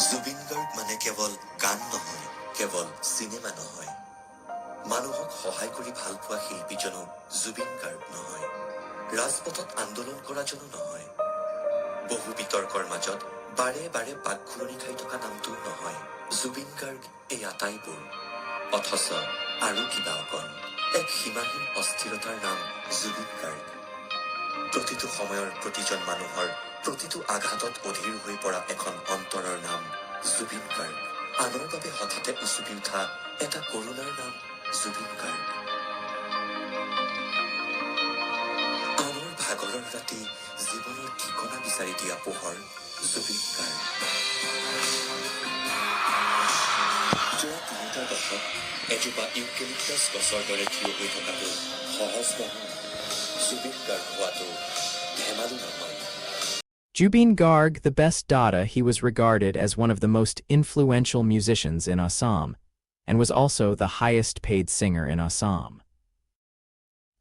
জুবিন গাৰ্গ মানে কেৱল গান নহয়, কেৱল চিনেমা নহয়। মানুহক সহায় কৰি ভাল পোৱা শিল্পীজনো জুবিন গাৰ্গ নহয়। ৰাজপথত আন্দোলন কৰাজনো নহয়। বহু বিতৰ্কৰ মাজত বাৰে বাৰে পাকঘূৰণি খাই থকা নামটো নহয়। জুবিন গাৰ্গ এই আটাইবোৰ। অথচ আৰু কিবা অকণ, এক সীমাহীন অস্থিৰতাৰ নাম জুবিন গাৰ্গ। প্ৰতিটো সময়ৰ প্ৰতিজন মানুহৰ প্ৰতিটো আঘাতত অধীৰ হৈ পৰা এখন অন্তৰৰ নাম জুবিন গাৰ্গ। আনৰ বাবে হঠাতে উচুপি উঠা এটা কৰুণাৰ নাম জুবিন গাৰ্গ। আনৰ ভাগৰৰ ৰাতি জীৱনৰ ঠিকনা বিচাৰি দিয়া পোহৰ জুবিন গাৰ্গ। যোৱা ৩টা দশক এজোপা ইউকেলিপ্টাছ গছৰ দৰে থিয় হৈ থকাটো সহজ নহয়। জুবিন গাৰ্গ হোৱাটো ধেমালি নহয়। Jubeen Garg, the best Dada, he was regarded as one of the most influential musicians in Assam, and was also the highest-paid singer in Assam.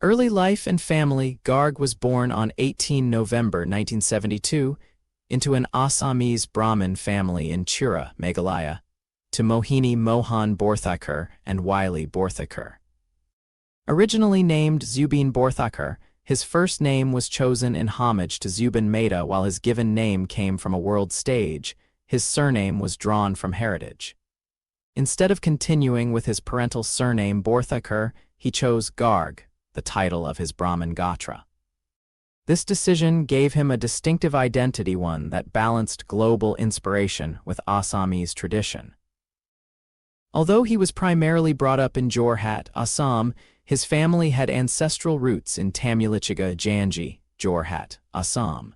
Early life and family. Garg was born on 18 November 1972 into an Assamese Brahmin family in Chura, Meghalaya, to Mohini Mohan Borthakar and Wiley Borthakar. Originally named Zubeen Borthakar, his first name was chosen in homage to Zubin Mehta. While his given name came from a world stage, his surname was drawn from heritage. Instead of continuing with his parental surname Borthakar, he chose Garg, the title of his Brahmin Gotra. This decision gave him a distinctive identity, one that balanced global inspiration with Assamese tradition. Although he was primarily brought up in Jorhat, Assam, his family had ancestral roots in Tamilichiga Janji, Jorhat, Assam.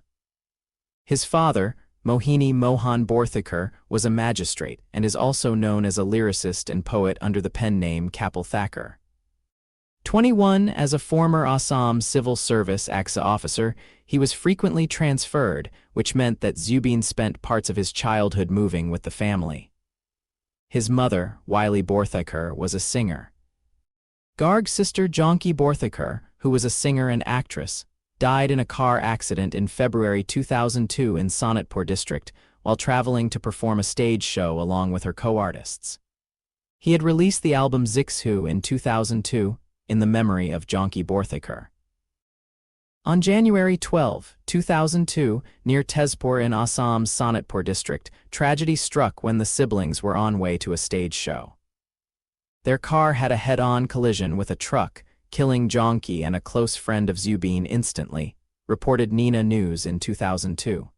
His father, Mohini Mohan Borthakar, was a magistrate and is also known as a lyricist and poet under the pen name Kapil Thakur. 21, as a former Assam civil service AXA officer, he was frequently transferred, which meant that Zubeen spent parts of his childhood moving with the family. His mother, Wiley Borthakar, was a singer. Garg's sister Janki Borthakar, who was a singer and actress, died in a car accident in February 2002 in Sonitpur district while traveling to perform a stage show along with her co-artists. He had released the album Zixhu in 2002 in the memory of Janki Borthakar. On January 12, 2002, near Tezpur in Assam's Sonitpur district, tragedy struck when the siblings were on way to a stage show. Their car had a head-on collision with a truck, killing Janki and a close friend of Zubeen instantly, reported Nina News in 2002.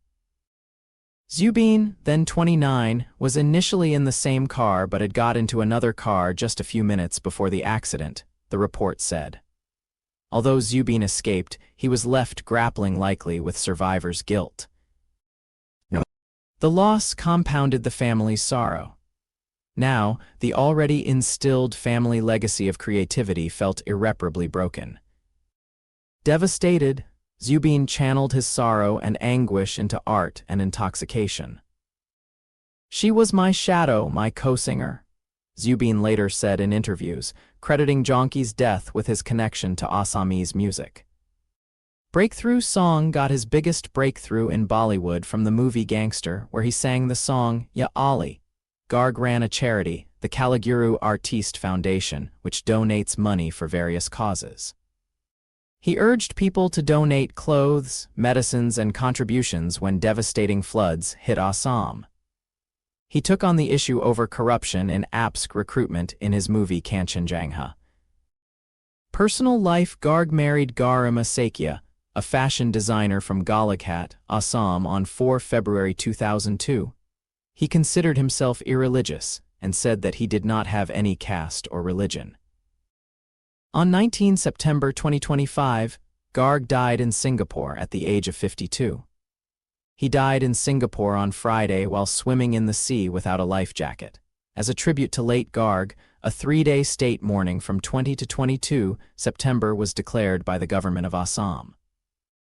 Zubeen, then 29, was initially in the same car but had got into another car just a few minutes before the accident, the report said. Although Zubeen escaped, he was left grappling likely with survivor's guilt. The loss compounded the family's sorrow. Now, the already instilled family legacy of creativity felt irreparably broken. Devastated, Zubeen channeled his sorrow and anguish into art and intoxication. "She was my shadow, my co-singer," Zubeen later said in interviews, crediting Janki's death with his connection to Assamese music. Breakthrough Song got his biggest breakthrough in Bollywood from the movie Gangster, where he sang the song Ya Ali. Garg ran a charity, the Kalaguru Artiste Foundation, which donates money for various causes. He urged people to donate clothes, medicines, and contributions when devastating floods hit Assam. He took on the issue over corruption in APSC recruitment in his movie Kanchenjangha. Personal life. Garg married Garima Sakya, a fashion designer from Golaghat, Assam, on 4 February 2002. He considered himself irreligious and said that he did not have any caste or religion. On 19 September 2025, Garg died in Singapore at the age of 52. He died in Singapore on Friday while swimming in the sea without a life jacket. As a tribute to late Garg, a 3-day state mourning from 20 to 22 September was declared by the government of Assam.